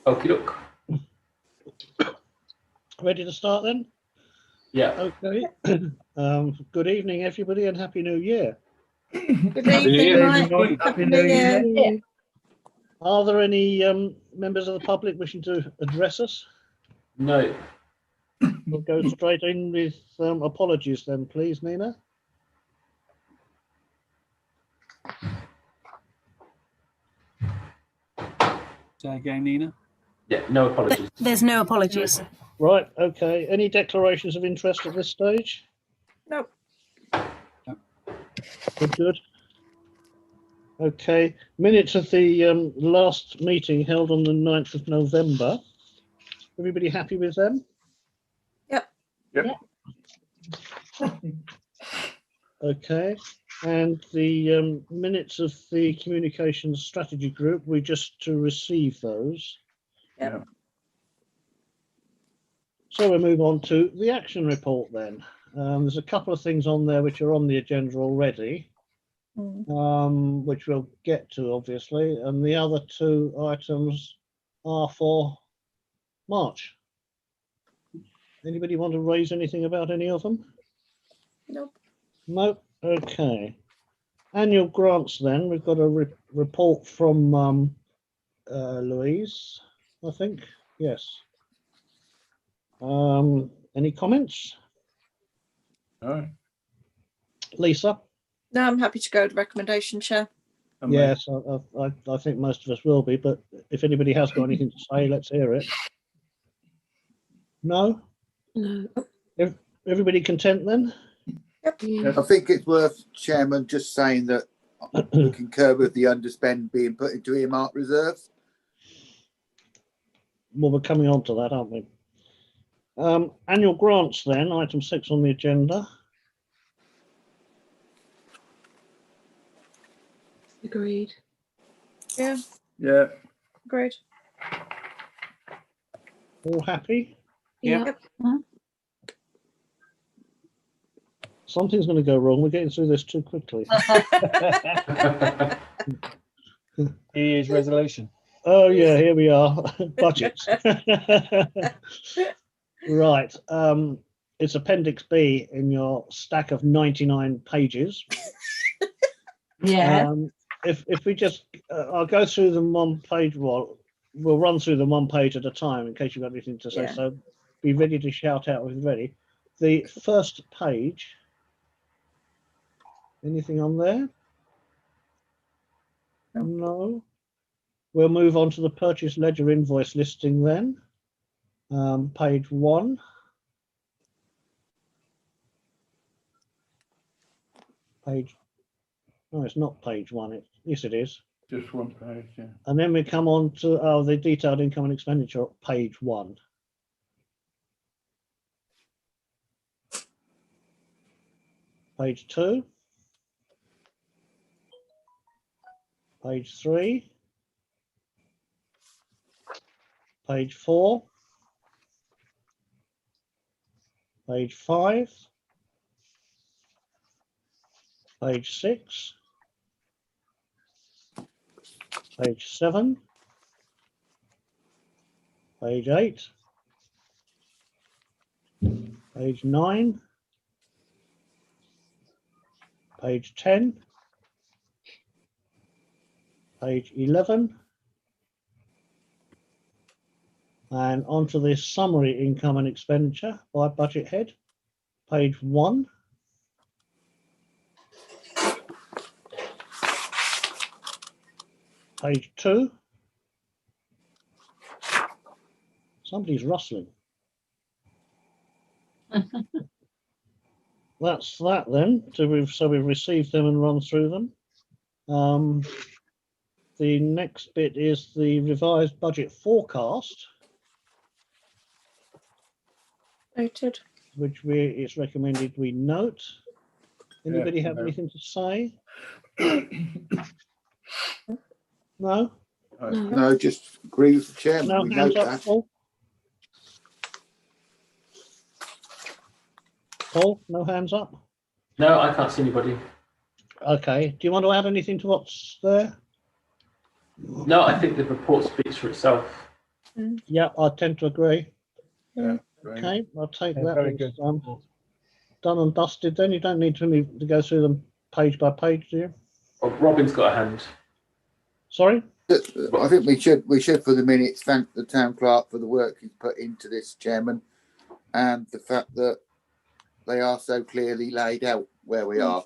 Okie doke. Ready to start then? Yeah. Okay. Good evening, everybody, and Happy New Year. Good evening, Mike. Happy New Year. Yeah. Are there any members of the public wishing to address us? No. We'll go straight in with apologies then, please, Nina. Say again, Nina. Yeah, no apologies. There's no apologies. Right, okay. Any declarations of interest at this stage? Nope. Good. Okay. Minutes of the last meeting held on the 9th of November. Everybody happy with them? Yep. Okay. And the minutes of the communications strategy group, we just to receive those. Yep. So we'll move on to the action report then. There's a couple of things on there which are on the agenda already, which we'll get to obviously, and the other two items are for March. Anybody want to raise anything about any of them? Nope. No. Okay. Annual grants then. We've got a report from Louise, I think. Yes. Any comments? No. Lisa? No, I'm happy to go with recommendation, Chair. Yes, I think most of us will be, but if anybody has got anything to say, let's hear it. No? No. Everybody content then? I think it's worth, Chairman, just saying that we concur with the underspend being put into earmark reserves. Well, we're coming on to that, aren't we? Annual grants then, item 6 on the agenda. Agreed. Yeah, Yeah. agreed. All happy? Yeah. Yep. Something's going to go wrong. We're getting through this too quickly. New Year's resolution. Oh yeah, here we are. Budgets. Right. It's Appendix B in your stack of 99 pages. Yeah. If we just, I'll go through them one page. Well, we'll run through them one page at a time in case you've got anything to say. Yeah. So be ready to shout out when you're ready. The first page. Anything on there? No. We'll move on to the purchase ledger invoice listing then. Page 1. Page. No, it's not page 1. Yes, it is. Just one page, yeah. And then we come on to the detailed income and expenditure, page 1. Page 2. Page 3. Page 4. Page 5. Page 6. Page 7. Page 8. Page 9. Page 10. Page 11. And onto the summary income and expenditure by budget head. Page 1. Page 2. Somebody's rustling. That's that then. So we've received them and run through them. The next bit is the revised budget forecast, Noted. which it's recommended we note. Anybody have anything to say? No? No, just agree with the Chairman. No We hands note up, that. Paul? Paul, no hands up? No, I can't see anybody. Okay. Do you want to add anything to what's there? No, I think the report speaks for itself. Yeah, I tend to agree. Yeah. Okay, I'll take Yeah, that very as good. done and dusted. Then you don't need to go through them page by page, do you? Oh, Robin's got a hand. Sorry? I think we should for the minutes thank the town clerk for the work he's put into this, Chairman, and the fact that they are so clearly laid out where we are.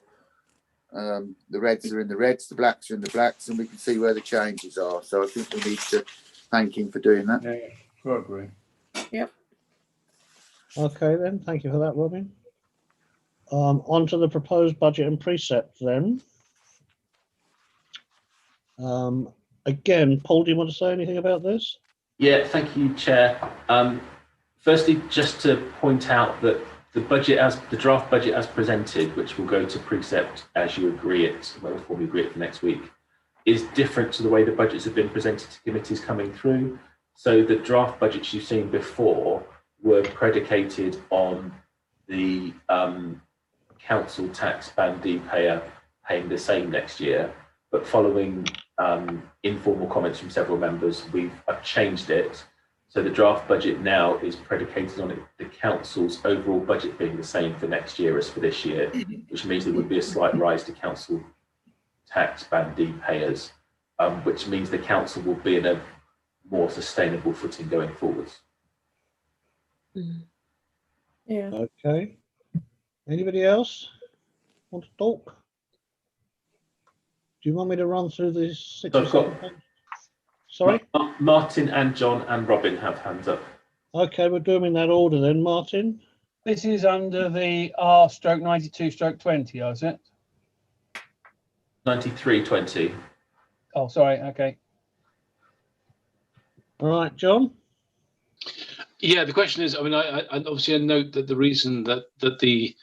The reds are in the reds, the blacks are in the blacks, and we can see where the changes are. So I think we need to thank him for doing that. Yeah, I agree. Okay then, thank you for that, Robin. On to the proposed budget and precept then. Again, Paul, do you want to say anything about this? Yeah, thank you, Chair. Firstly, just to point out that the draft budget as presented, which will go to precept as you agree it, well, before we agree it for next week, is different to the way the budgets have been presented to committees coming through. So the draft budgets you've seen before were predicated on the council tax band D payer paying the same next year, but following informal comments from several members, I've changed it. So the draft budget now is predicated on the council's overall budget being the same for next year as for this year, which means there would be a slight rise to council tax band D payers, which means the council will be in a more sustainable footing going forwards. Yeah. Okay. Anybody else want to talk? Do you want me to run through these 6 or 7 pages? Sorry? Martin and John and Robin have hands up. Okay, we'll do them in that order then. Martin? This is under the R/92/20, is it? 9320. Oh, sorry. Okay. All right, John? Yeah, the question is, I mean, I obviously I note that the reason that the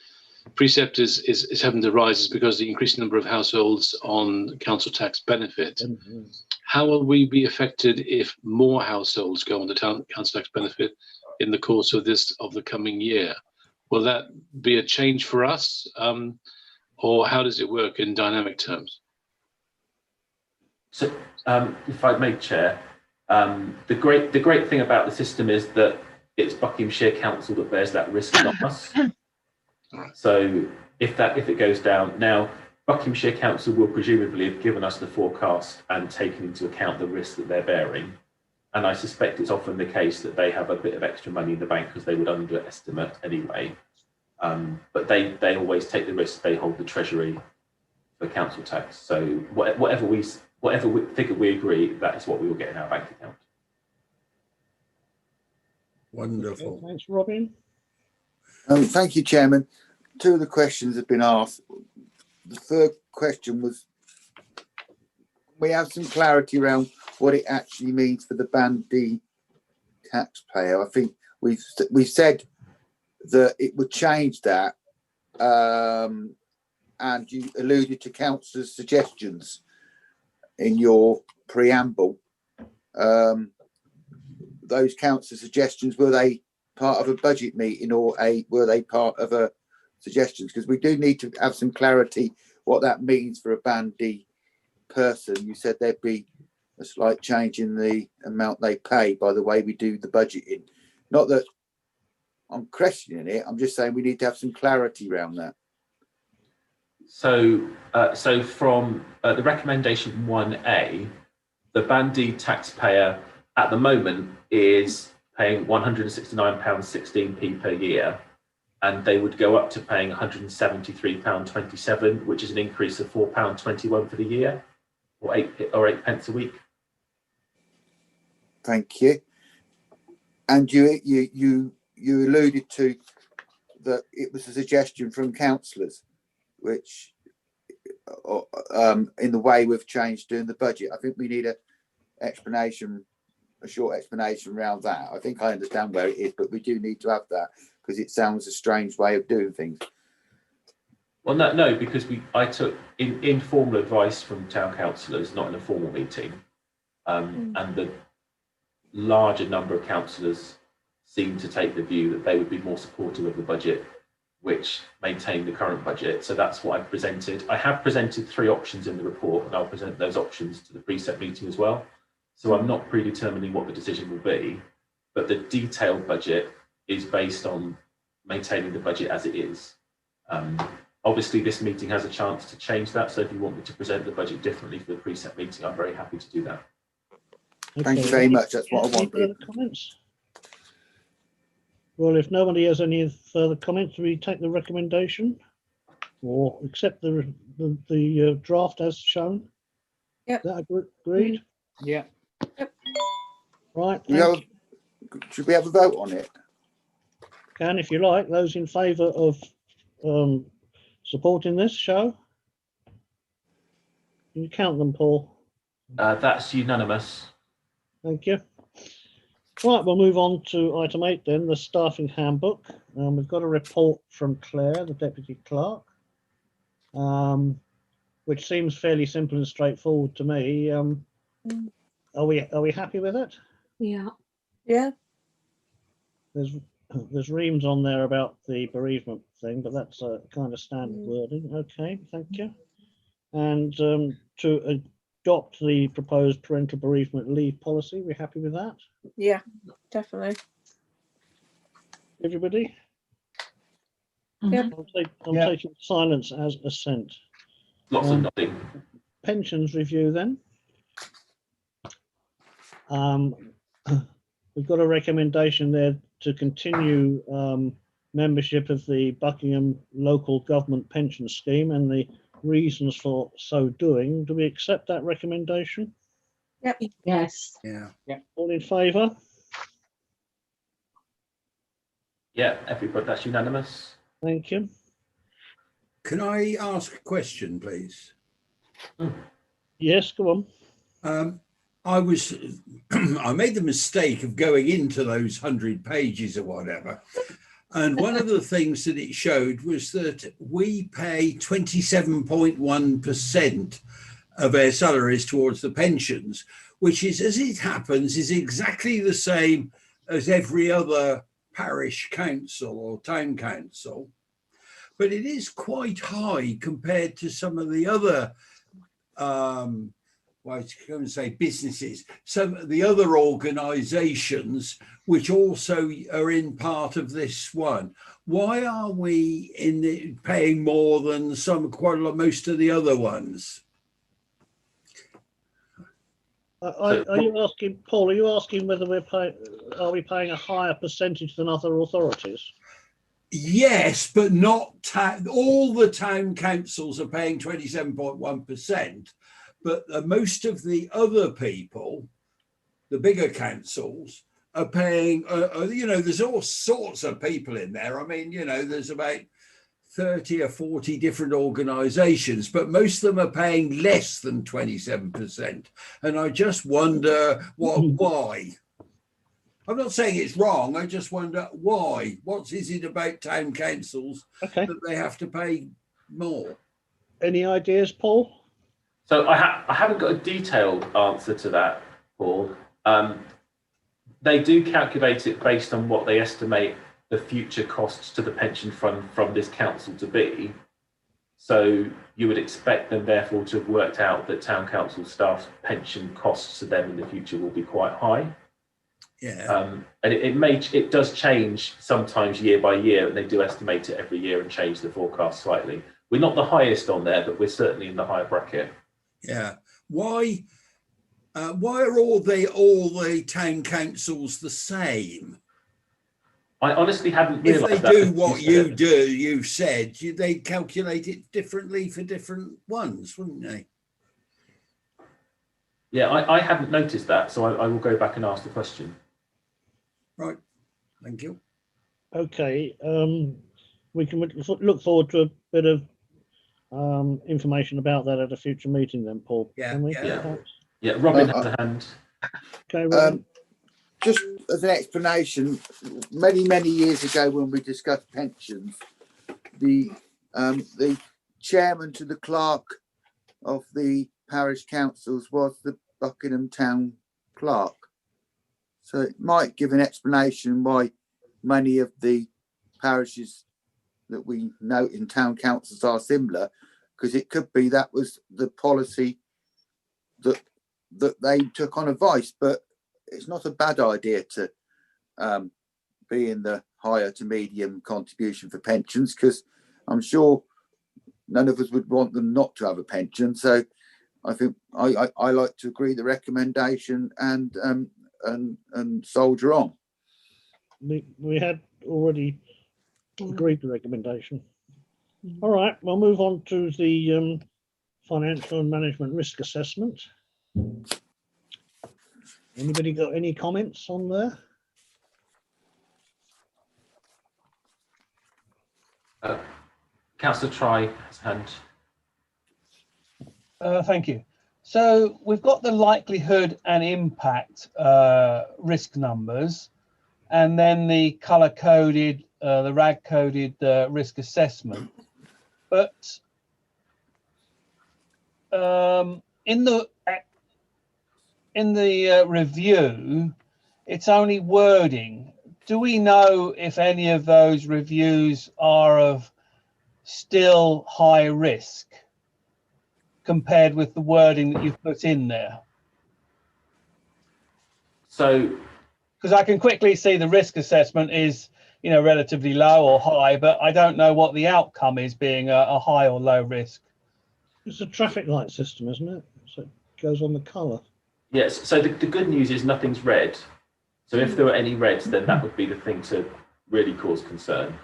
precept is having to rise is because the increasing number of households on council tax benefit. How will we be affected if more households go on the council tax benefit in the course of the coming year? Will that be a change for us, or how does it work in dynamic terms? So, if I may, Chair, the great thing about the system is that it's Buckinghamshire Council that bears that risk, not us. So if it goes down now, Buckinghamshire Council will presumably have given us the forecast and taken into account the risk that they're bearing. And I suspect it's often the case that they have a bit of extra money in the bank because they would underestimate anyway. But they always take the risk. They hold the treasury for council tax. So whatever figure we agree, that is what we will get in our bank account. Wonderful. Okay, thanks, Robin. Thank you, Chairman. 2 of the questions have been asked. The third question was, we have some clarity around what it actually means for the band D taxpayer. I think we've said that it would change that, and you alluded to councillors' suggestions in your preamble. Those councillor suggestions, were they part of a budget meeting or were they part of a suggestions? Because we do need to have some clarity what that means for a band D person. You said there'd be a slight change in the amount they pay by the way we do the budgeting. Not that I'm questioning it, I'm just saying we need to have some clarity around that. So from the recommendation 1A, the band D taxpayer at the moment is paying £169.16p per year, and they would go up to paying £173.27, which is an increase of £4.21 for the year, or 8 pence a week. Thank you. And you alluded to that it was a suggestion from councillors, which in the way we've changed doing the budget. I think we need a short explanation around that. I think I understand where it is, but we do need to have that because it sounds a strange way of doing things. Well, no, because I took informal advice from town councillors, not in a formal meeting, and the larger number of councillors seem to take the view that they would be more supportive of the budget, which maintained the current budget. So that's what I've presented. I have presented 3 options in the report, and I'll present those options to the precept meeting as well. So I'm not predetermining what the decision will be, but the detailed budget is based on maintaining the budget as it is. Obviously, this meeting has a chance to change that. So if you want me to present the budget differently for the precept meeting, I'm very happy to do that. Thank you very much. That's what I Any wanted. further comments? Well, if nobody has any further comments, we take the recommendation or accept the draft as shown. Yep. Is that agreed? Yeah. Right. Should we have a vote on it? Can, if you like, those in favour of supporting this show. Can you count them, Paul? That's unanimous. Thank you. Right, we'll move on to item 8 then, the staffing handbook. We've got a report from Claire, the deputy clerk, which seems fairly simple and straightforward to me. Are we happy with it? Yeah. Yeah. There's reams on there about the bereavement thing, but that's a kind of standard wording. Okay, thank you. And to adopt the proposed parental bereavement leave policy, we're happy with that? Yeah, definitely. Everybody? Yep. I'm taking silence as assent. Lots of nodding. Pensions review then. We've got a recommendation there to continue membership of the Buckingham local government pension scheme and the reasons for so doing. Do we accept that recommendation? Yep. Yes. Yeah. All in favour? Yeah, everybody, that's unanimous. Thank you. Can I ask a question, please? Yes, go on. I made the mistake of going into those 100 pages or whatever. And one of the things that it showed was that we pay 27.1% of our salaries towards the pensions, which is, as it happens, is exactly the same as every other parish council or town council. But it is quite high compared to some of the other I was going to say businesses, some of the other organisations which also are in part of this one. Why are we paying more than most of the other ones? Are you asking, Paul? Are you asking whether are we paying a higher percentage than other authorities? Yes, but not all the town councils are paying 27.1%. But most of the other people, the bigger councils, are paying, there's all sorts of people in there. I mean, there's about 30 or 40 different organisations, but most of them are paying less than 27%. And I just wonder why. I'm not saying it's wrong. I just wonder why. What is it about town councils that they have to pay more? Any ideas, Paul? So I haven't got a detailed answer to that, Paul. They do calculate it based on what they estimate the future costs to the pension fund from this council to be. So you would expect them, therefore, to have worked out that town council staff's pension costs to them in the future will be quite high. Yeah. And it does change sometimes year by year, and they do estimate it every year and change the forecast slightly. We're not the highest on there, but we're certainly in the higher bracket. Yeah. Why are all the town councils the same? I honestly hadn't realised if they do what you do, you've said they calculate it differently for different ones, wouldn't they? Yeah, I hadn't noticed that, so I will go back and ask the question. Right. Thank you. Okay. We can look forward to a bit of information about that at a future meeting then, Paul. Yeah. Can we? Yeah, Robin has a hand. Okay, Robin. Just as an explanation, many years ago when we discussed pensions, the chairman to the clerk of the parish councils was the Buckingham town clerk. So it might give an explanation why many of the parishes that we note in town councils are similar, because it could be that was the policy that that they took on advice, but it's not a bad idea to be in the higher to medium contribution for pensions, because I'm sure none of us would want them not to have a pension. So I think I like to agree the recommendation and soldier on. We had already agreed the recommendation. All right, we'll move on to the financial and management risk assessment. Anybody got any comments on there? Councillor Try has hand. Thank you. So we've got the likelihood and impact risk numbers, and then the color coded, the rag coded risk assessment. But in the review, it's only wording. Do we know if any of those reviews are of still high risk compared with the wording that you've put in there? So, because I can quickly see the risk assessment is, you know, relatively low or high, but I don't know what the outcome is being a high or low risk. It's a traffic light system, isn't it? So it goes on the colour. Yes. So the good news is nothing's red. So if there were any reds, then that would be the thing to really cause concern.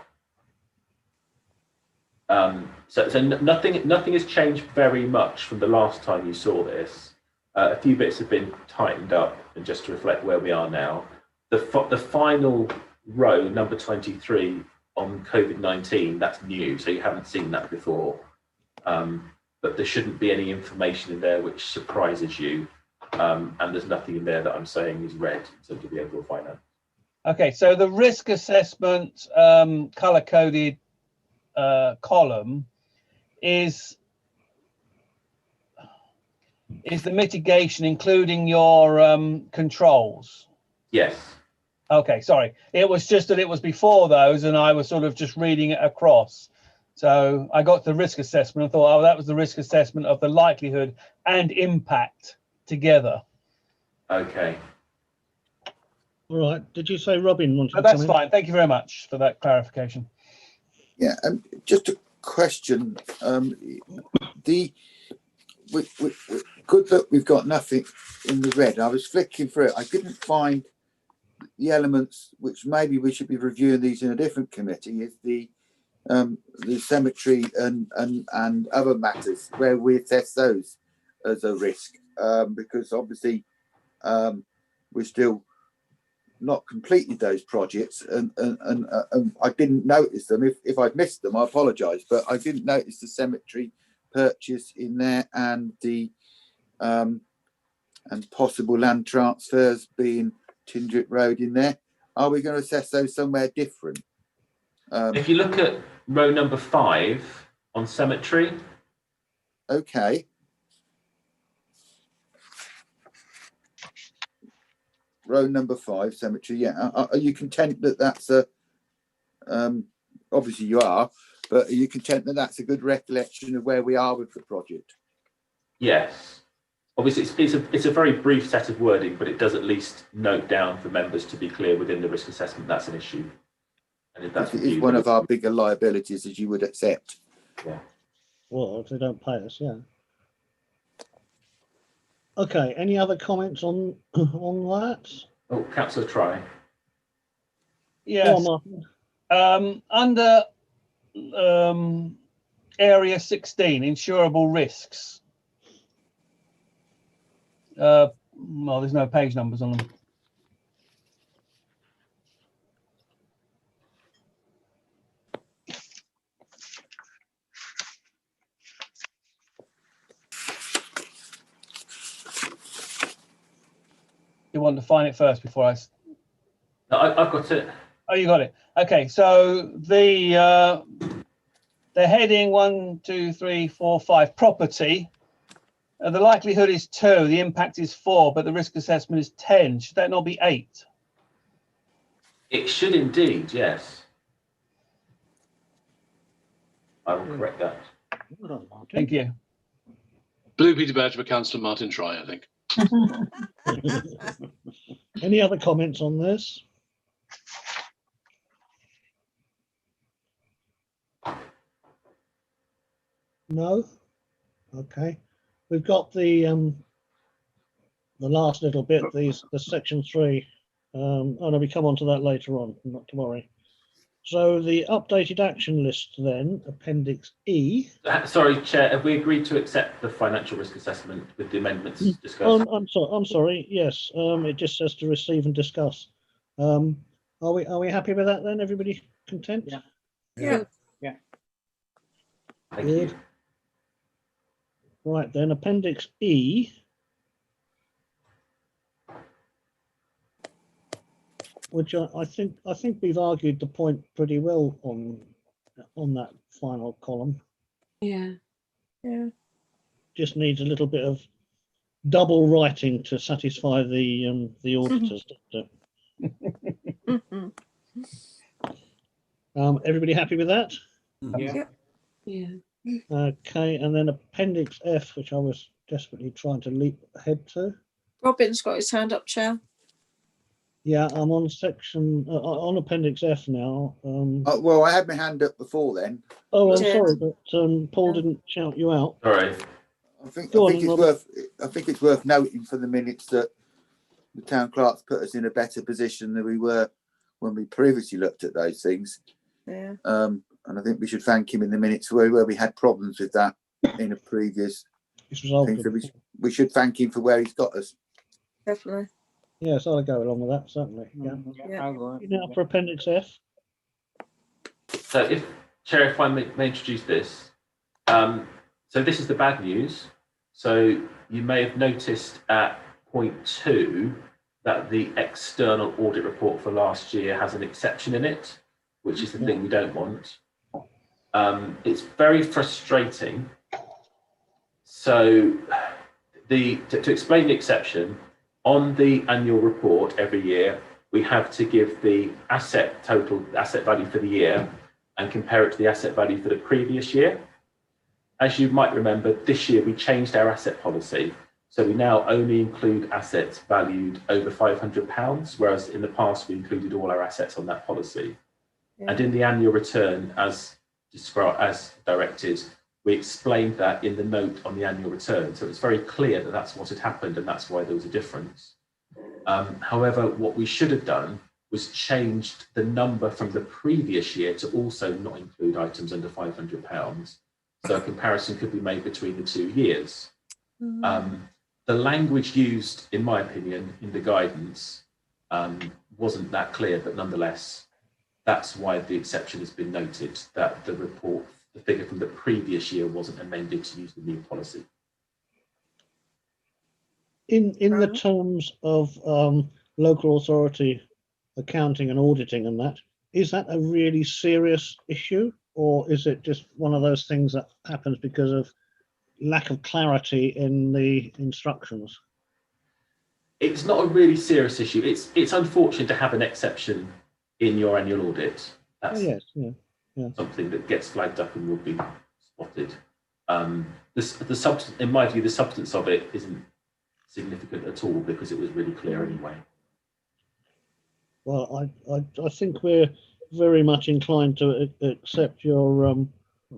So nothing has changed very much from the last time you saw this. A few bits have been tightened up, and just to reflect where we are now, the final row, number 23 on COVID-19, that's new, so you haven't seen that before. But there shouldn't be any information in there which surprises you, and there's nothing in there that I'm saying is red in terms of the overall finance. Okay, so the risk assessment color-coded column is the mitigation, including your controls? Yes. Okay, sorry. It was just that it was before those, and I was sort of just reading it across. So I got the risk assessment and thought, oh, that was the risk assessment of the likelihood and impact together. Okay. All right. Did you say Robin wanted to That's come in? fine. Thank you very much for that clarification. Yeah, just a question. Good that we've got nothing in the red. I was flicking through it. I couldn't find the elements which maybe we should be reviewing these in a different committee. Is the cemetery and other matters where we assess those as a risk, because obviously we're still not completed those projects, and I didn't notice them. If I'd missed them, I apologise, but I didn't notice the cemetery purchase in there, and the and possible land transfers being Tindrick Road in there. Are we going to assess those somewhere different? If you look at row number 5 on cemetery. Okay. Row number 5, cemetery. Yeah. Are you content that that's a? Obviously you are, but are you content that that's a good recollection of where we are with the project? Yes. Obviously, it's a very brief set of wording, but it does at least note down for members to be clear within the risk assessment that's an issue. And if that's one of our bigger liabilities, as you would accept. Yeah. Well, if they don't pay us, yeah. Okay. Any other comments on that? Oh, Councillor Try. Yes. Under area 16, insurable risks. Well, there's no page numbers on them. You want to find it first before I? No, I've got it. Oh, you got it. Okay, so the heading 1, 2, 3, 4, 5 property. The likelihood is 2, the impact is 4, but the risk assessment is 10. Should that not be 8? It should indeed, yes. I will correct that. Thank you. Blue Peter badge for Councillor Martin Try, I think. Any other comments on this? No? Okay. We've got the last little bit, the section 3. Oh no, we come on to that later on, not to worry. So the updated action list then, Appendix E. Sorry, Chair, have we agreed to accept the financial risk assessment with the amendments discussed? I'm sorry. Yes, it just says to receive and discuss. Are we happy with that then? Everybody content? Yeah. Thank Good. you. Right then, Appendix E. Which I think we've argued the point pretty well on that final column. Yeah. Yeah. Just needs a little bit of double writing to satisfy the auditors. Mhm. Everybody happy with that? Yeah. Yeah. Okay, and then Appendix F, which I was desperately trying to leap ahead to. Robin's got his hand up, Chair. Yeah, I'm on section on Appendix F now. Well, I had my hand up before then. Oh, I'm Cheers. sorry, but Paul didn't shout you out. Sorry. I think Go on, it's Robin. worth noting for the minutes that the town clerk's put us in a better position than we were when we previously looked at those things. Yeah. And I think we should thank him in the minutes where we had problems with that in a previous It's resolved. thing. So we should thank him for where he's got us. Definitely. Yes, I'll go along with that, certainly. Yeah. Yeah. Now for Appendix F. So if I may introduce this. So this is the bad news. So you may have noticed at point 2 that the external audit report for last year has an exception in it, which is the thing we don't want. It's very frustrating. So to explain the exception, on the annual report every year, we have to give the total asset value for the year and compare it to the asset value for the previous year. As you might remember, this year we changed our asset policy. So we now only include assets valued over £500, whereas in the past we included all our assets on that policy. Yeah. And in the annual return, as directed, we explained that in the note on the annual return. So it's very clear that that's what had happened and that's why there was a difference. However, what we should have done was changed the number from the previous year to also not include items under £500. So a comparison could be made between the 2 years. The language used, in my opinion, in the guidance wasn't that clear, but nonetheless, that's why the exception has been noted, that the report, the figure from the previous year wasn't amended to use the new policy. In the terms of local authority accounting and auditing and that, is that a really serious issue, or is it just one of those things that happens because of lack of clarity in the instructions? It's not a really serious issue. It's unfortunate to have an exception in your annual audit. That's something that gets flagged up and will be spotted. In my view, the substance of it isn't significant at all because it was really clear anyway. Well, I think we're very much inclined to accept your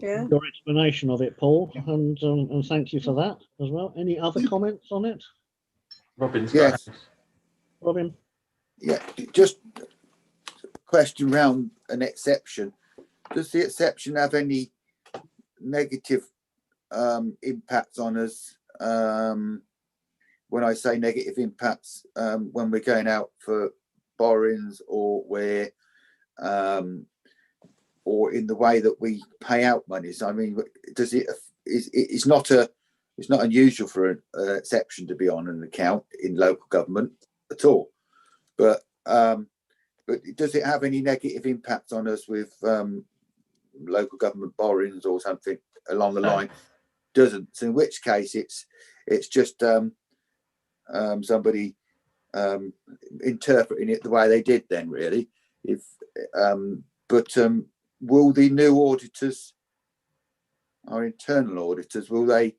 explanation of it, Paul, and thank you for that as well. Any other comments on it? Robin's Yes. Robin? Yeah, just a question around an exception. Does the exception have any negative impacts on us? When I say negative impacts, when we're going out for borrowings or we're or in the way that we pay out monies. I mean, does it? It's not unusual for an exception to be on an account in local government at all. But does it have any negative impact on us with local government borrowings or something along the line? Doesn't. So in which case, it's just somebody interpreting it the way they did then, really. Will the new auditors, our internal auditors, will they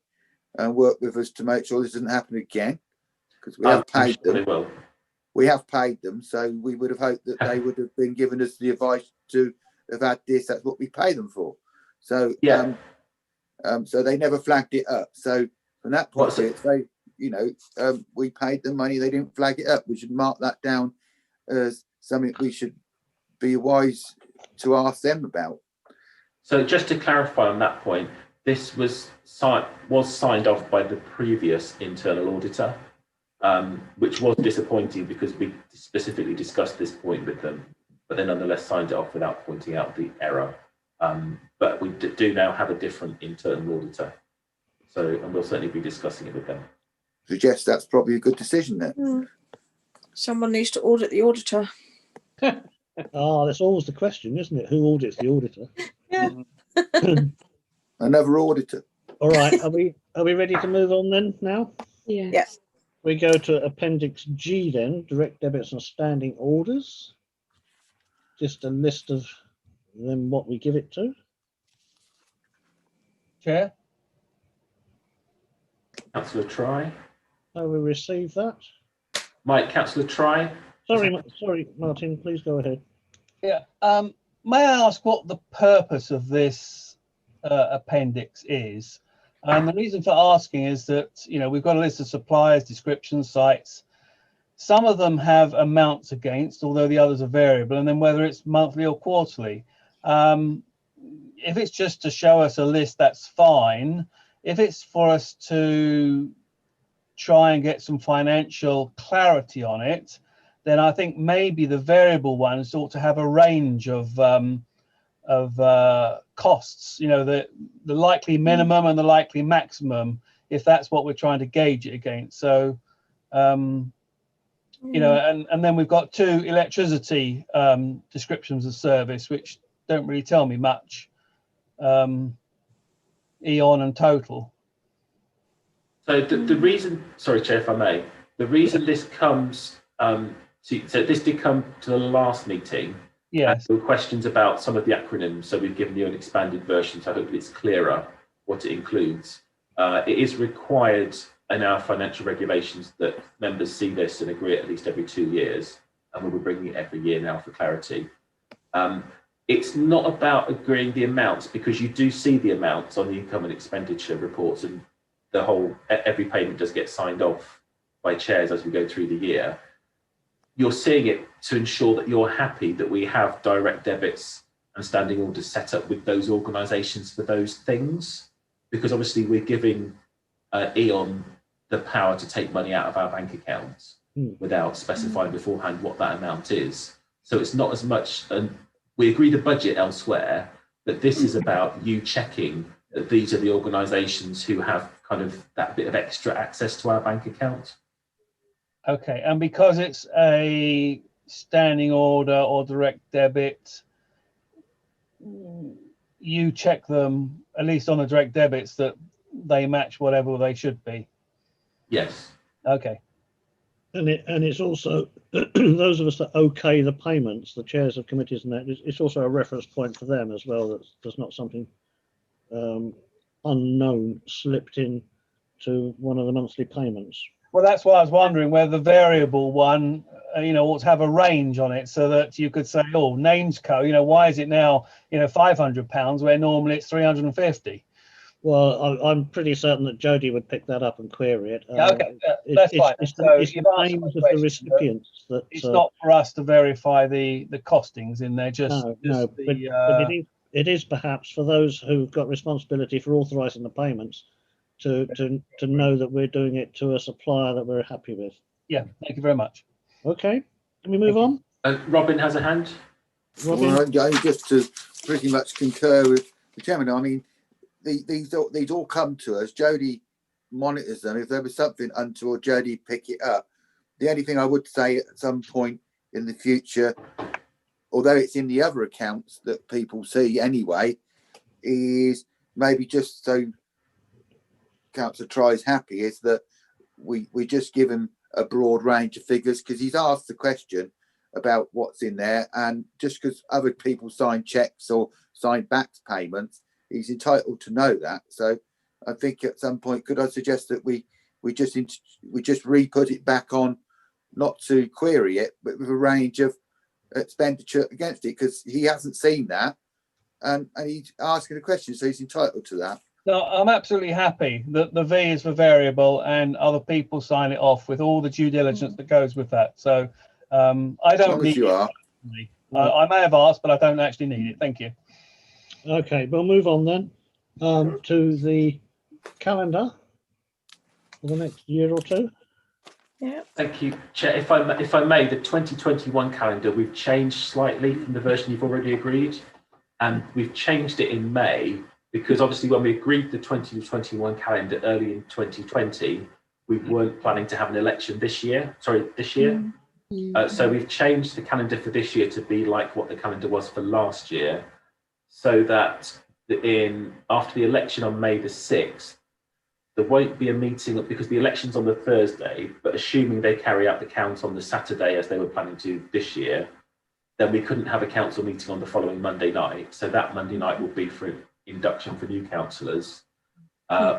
work with us to make sure this doesn't happen again? because we have paid They them. will. We have paid them, so we would have hoped that they would have been giving us the advice to have had this. That's what we pay them for. So Yeah. So they never flagged it up. So from that point of view, they, you know, we paid them money. They didn't flag it up. We should mark that down as something we should be wise to ask them about. So just to clarify on that point, this was signed off by the previous internal auditor, which was disappointing because we specifically discussed this point with them, but they nonetheless signed it off without pointing out the error. But we do now have a different internal auditor, and we'll certainly be discussing it with them. Suggest that's probably a good decision then. Someone needs to audit the auditor. That's always the question, isn't it? Who audits the auditor? Yeah. Another auditor. All right, are we ready to move on then now? Yes. Yeah. We go to Appendix G then, direct debits and standing orders. Just a list of them, what we give it to. Chair? Councillor Try. We received that. Mike, Councillor Try. Sorry, Martin, please go ahead. Yeah. May I ask what the purpose of this appendix is? And the reason for asking is that, you know, we've got a list of suppliers, descriptions, sites. Some of them have amounts against, although the others are variable, and then whether it's monthly or quarterly. If it's just to show us a list, that's fine. If it's for us to try and get some financial clarity on it, then I think maybe the variable ones ought to have a range of costs, you know, the likely minimum and the likely maximum, if that's what we're trying to gauge it against. So, you know, and then we've got 2 electricity descriptions of service, which don't really tell me much, Eon and Total. So the reason, sorry, Chair, if I may, the reason this comes, so this did come to the last meeting. Yes. There were questions about some of the acronyms, so we've given you an expanded version, so hopefully it's clearer what it includes. It is required in our financial regulations that members see this and agree at least every 2 years, and we'll be bringing it every year now for clarity. It's not about agreeing the amounts, because you do see the amounts on the income and expenditure reports, and every payment does get signed off by chairs as we go through the year. You're seeing it to ensure that you're happy that we have direct debits and standing orders set up with those organisations for those things, because obviously we're giving Eon the power to take money out of our bank accounts without specifying beforehand what that amount is. So it's not as much, and we agree the budget elsewhere, but this is about you checking that these are the organisations who have kind of that bit of extra access to our bank account. Okay, and because it's a standing order or direct debit, you check them, at least on the direct debits, that they match whatever they should be. Yes. Okay. And it's also those of us that okay the payments, the chairs of committees and that, it's also a reference point for them as well, that there's not something unknown slipped in to one of the monthly payments. Well, that's why I was wondering whether the variable one, you know, ought to have a range on it, so that you could say, oh, names co, you know, why is it now, you know, £500 where normally it's 350? Well, I'm pretty certain that Jodie would pick that up and query it. Okay, that's fine. It's So the you've answered names my of the question, but recipients that. It's not for us to verify the costings in there, just but it is perhaps for those who've got responsibility for authorising the payments to know that we're doing it to a supplier that we're happy with. Yeah, thank you very much. Okay, can we move on? Robin has a hand. Robin? Well, just to pretty much concur with the chairman, I mean, these all come to us. Jodie monitors them. If there was something untoward, Jodie pick it up. The only thing I would say at some point in the future, although it's in the other accounts that people see anyway, is maybe just so Councillor Try's happy, is that we just give him a broad range of figures, because he's asked the question about what's in there, and just because other people sign checks or sign back payments, he's entitled to know that. So I think at some point, could I suggest that we we just re-put it back on, not to query it, but with a range of expenditure against it, because he hasn't seen that, and he's asking a question, so he's entitled to that. No, I'm absolutely happy that the V is for variable and other people sign it off with all the due diligence that goes with that. So I don't need it. I may have asked, but I don't actually need it. Thank you. Okay, we'll move on then to the calendar for the next year or two. Yeah. Thank you, Chair. If I may, the 2021 calendar, we've changed slightly from the version you've already agreed, and we've changed it in May because obviously when we agreed the 2021 calendar early in 2020, we weren't planning to have an election this year. So we've changed the calendar for this year to be like what the calendar was for last year, so that after the election on May the 6th, there won't be a meeting because the election's on the Thursday, but assuming they carry out the count on the Saturday as they were planning to this year, then we couldn't have a council meeting on the following Monday night. So that Monday night will be for induction for new councillors.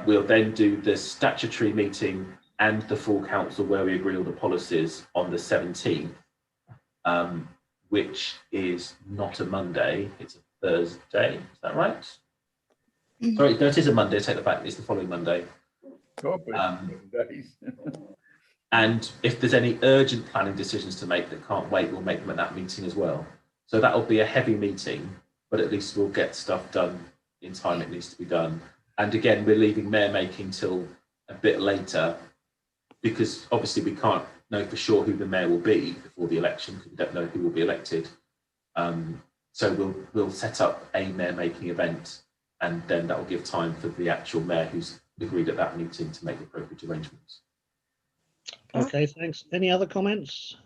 We'll then do the statutory meeting and the full council where we agree all the policies on the 17th, which is not a Monday, it's a Thursday, is that right? Sorry, no, it is a Monday, I take that back, it's the following Monday. And if there's any urgent planning decisions to make that can't wait, we'll make them at that meeting as well. So that'll be a heavy meeting, but at least we'll get stuff done in time it needs to be done. And again, we're leaving mayor making till a bit later, because obviously we can't know for sure who the mayor will be before the election, because we don't know who will be elected. So we'll set up a mayor making event, and then that will give time for the actual mayor who's agreed at that meeting to make the appropriate arrangements. Okay, thanks. Any other comments?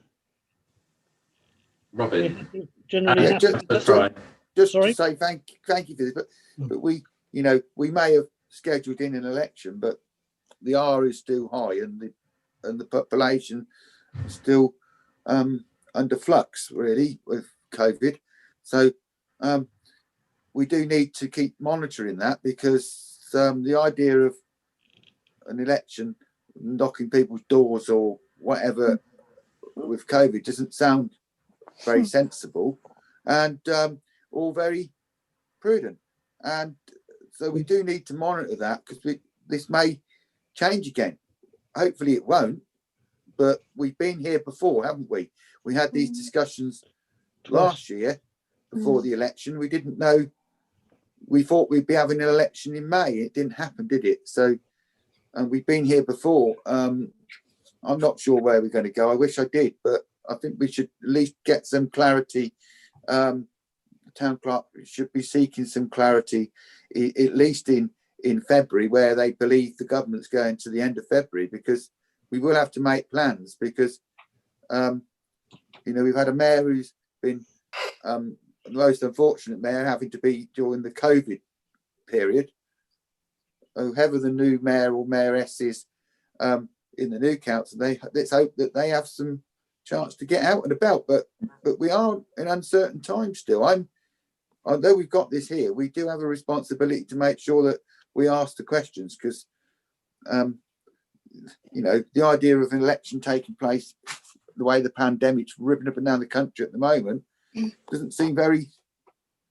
Robin, Generally, just to say thank you for this, but we may have scheduled in an election, but the R is still high, and the population is still under flux really with COVID. So we do need to keep monitoring that, because the idea of an election knocking people's doors or whatever with COVID doesn't sound very sensible, and all very prudent. And so we do need to monitor that, because this may change again. Hopefully it won't, but we've been here before, haven't we? We had these discussions last year before the election. We didn't know, we thought we'd be having an election in May. It didn't happen, did it? So, and we've been here before. I'm not sure where we're going to go. I wish I did, but I think we should at least get some clarity. The town clerk should be seeking some clarity, at least in February, where they believe the government's going to the end of February, because we will have to make plans, because we've had a mayor who's been the most unfortunate mayor, having to be during the COVID period. Whoever the new mayor or mayoress is in the new council, let's hope that they have some chance to get out and about. But we are in uncertain times still. Although we've got this here, we do have a responsibility to make sure that we ask the questions, because the idea of an election taking place the way the pandemic's ripping up and down the country at the moment doesn't seem very,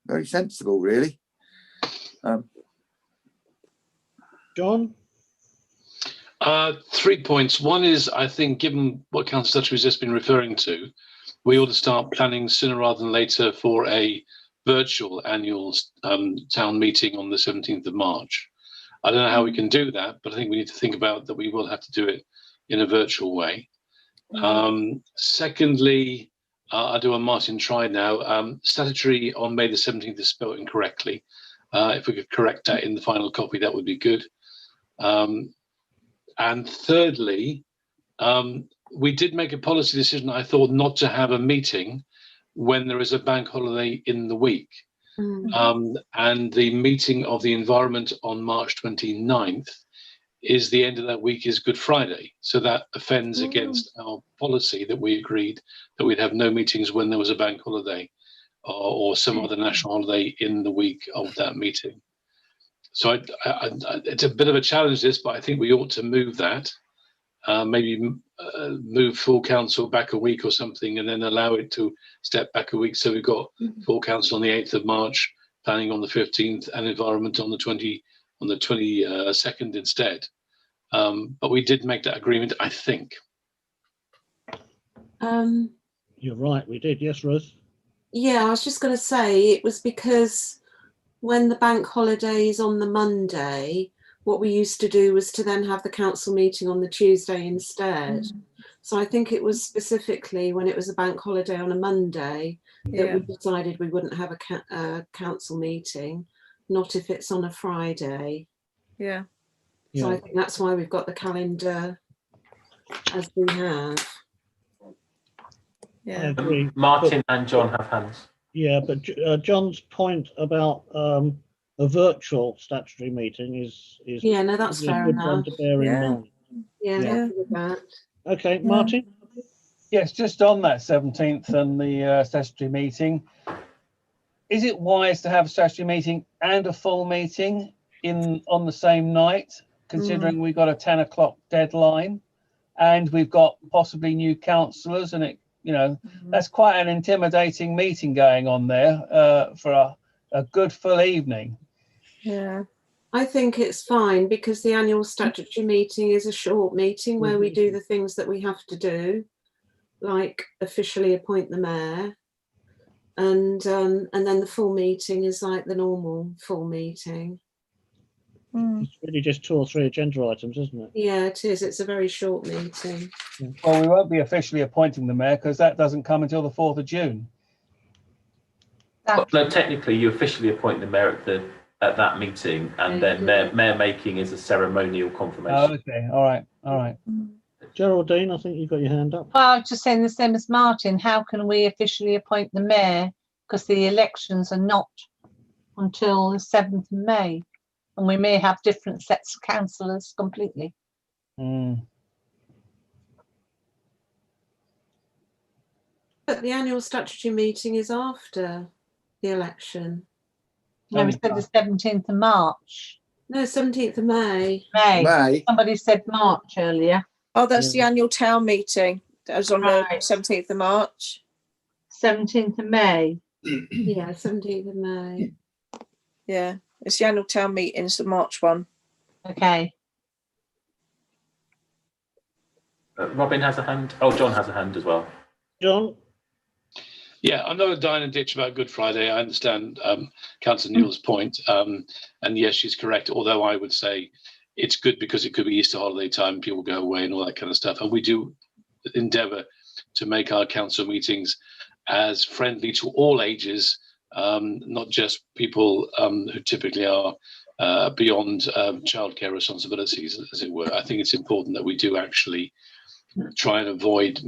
very sensible, really. John? 3 points. One is, I think, given what Councillor Dutcher has just been referring to, we ought to start planning sooner rather than later for a virtual annual town meeting on the 17th of March. I don't know how we can do that, but I think we need to think about that we will have to do it in a virtual way. Secondly, I'll do a Martin try now. Statutory on May the 17th is spelled incorrectly. If we could correct that in the final copy, that would be good. And thirdly, we did make a policy decision, I thought, not to have a meeting when there is a bank holiday in the week. And the meeting of the environment on March 29th is the end of that week is Good Friday. So that offends against our policy that we agreed that we'd have no meetings when there was a bank holiday or some other national holiday in the week of that meeting. So it's a bit of a challenge, this, but I think we ought to move that. maybe move full council back a week or something, and then allow it to step back a week. So we've got full council on the 8th of March, planning on the 15th, and environment on the 22nd instead. But we did make that agreement, I think. You're right, we did. Yes, Ruth? Yeah, I was just going to say it was because when the bank holiday is on the Monday, what we used to do was to then have the council meeting on the Tuesday instead. So I think it was specifically when it was a bank holiday on a Monday that we decided we wouldn't have a council meeting, not if it's on a Friday. Yeah. So I think that's why we've got the calendar as we have. I Yeah. agree. Martin and John have hands. Yeah, but John's point about a virtual statutory meeting is Yeah, no, that's a fair good one enough. to bear in Yeah. mind. Yeah, Yeah. happy with that. Okay, Martin? Yes, just on that 17th and the statutory meeting, is it wise to have a statutory meeting and a full meeting on the same night, considering we've got a 10 o'clock deadline and we've got possibly new councillors, and that's quite an intimidating meeting going on there for a good full evening. Yeah. I think it's fine because the annual statutory meeting is a short meeting where we do the things that we have to do, like officially appoint the mayor, and then the full meeting is like the normal full meeting. It's really just 2 or 3 agenda items, isn't it? Yeah, it is. It's a very short meeting. Well, we won't be officially appointing the mayor because that doesn't come until the 4th of June. No, technically, you officially appoint the mayor at that meeting, and then mayor making is a ceremonial confirmation. Oh, okay. All right. Geraldine, I think you've got your hand up. Well, I was just saying the same as Martin. How can we officially appoint the mayor? Because the elections are not until the 7th of May. And we may have different sets of councillors completely. But the annual statutory meeting is after the election. No, we said the 17th of March. No, 17th of May. May. Somebody said March earlier. Oh, that's the annual town meeting. That was on the 17th of March. 17th of May. Yeah, 17th of May. Yeah, it's the annual town meeting. It's the March one. Okay. Robin has a hand. Oh, John has a hand as well. John? Yeah, I'm not a dying and ditch about Good Friday. I understand Councillor Newell's point. And yes, she's correct. Although I would say it's good because it could be Easter holiday time, people go away and all that kind of stuff. And we do endeavour to make our council meetings as friendly to all ages, not just people who typically are beyond childcare responsibilities, as it were. I think it's important that we do actually try and avoid,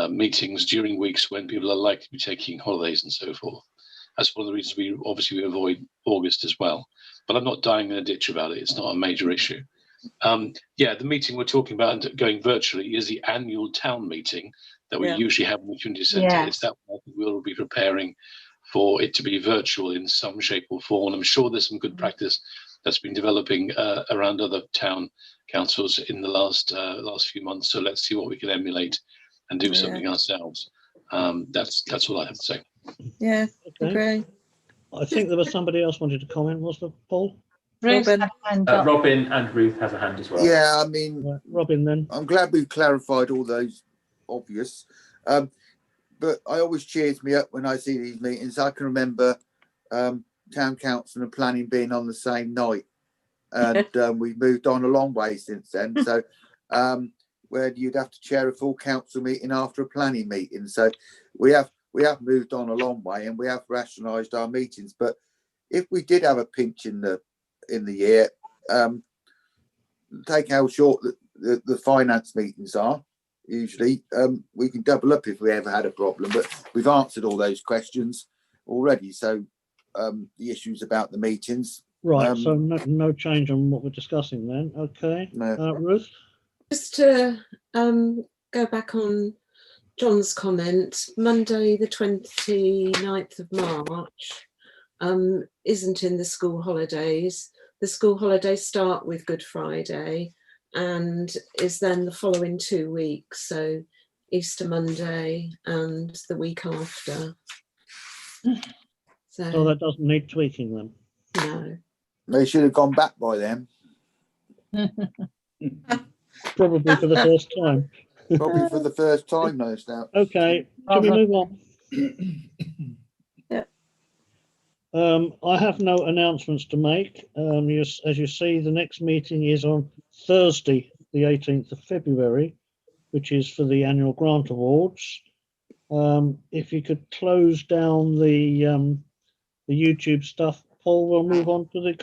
meetings during weeks when people are likely to be taking holidays and so forth. That's one of the reasons we avoid August as well. But I'm not dying in a ditch about it. It's not a major issue. The meeting we're talking about going virtually is the annual town meeting that we usually have in the community centre. Yeah. It's that one we'll be preparing for it to be virtual in some shape or form. And I'm sure there's some good practice that's been developing around other town councils in the last few months. So let's see what we can emulate and do something ourselves. That's all I have to say. Yeah, agree. I think there was somebody else wanted to comment, was there, Paul? Robin. Robin and Ruth has a hand as well. Yeah, I mean, Robin then. I'm glad we've clarified all those obvious. But I always cheers me up when I see these meetings. I can remember town council and planning being on the same night, and we've moved on a long way since then. So where you'd have to chair a full council meeting after a planning meeting. So we have moved on a long way, and we have rationalised our meetings. But if we did have a pinch in the year, take how short the finance meetings are. Usually we can double up if we ever had a problem, but we've answered all those questions already. So the issues about the meetings. Right, so no change on what we're discussing then. Okay. No. Ruth? Just to go back on John's comment, Monday the 29th of March isn't in the school holidays. The school holidays start with Good Friday, and is then the following 2 weeks, so Easter Monday and the week after. So So that doesn't need tweaking then. no. They should have gone back by then, Probably for the first time. probably for the first time, no doubt. Okay, shall we move on? Yeah. I have no announcements to make. As you see, the next meeting is on Thursday, the 18th of February, which is for the annual grant awards. If you could close down the YouTube stuff, Paul, we'll move on to the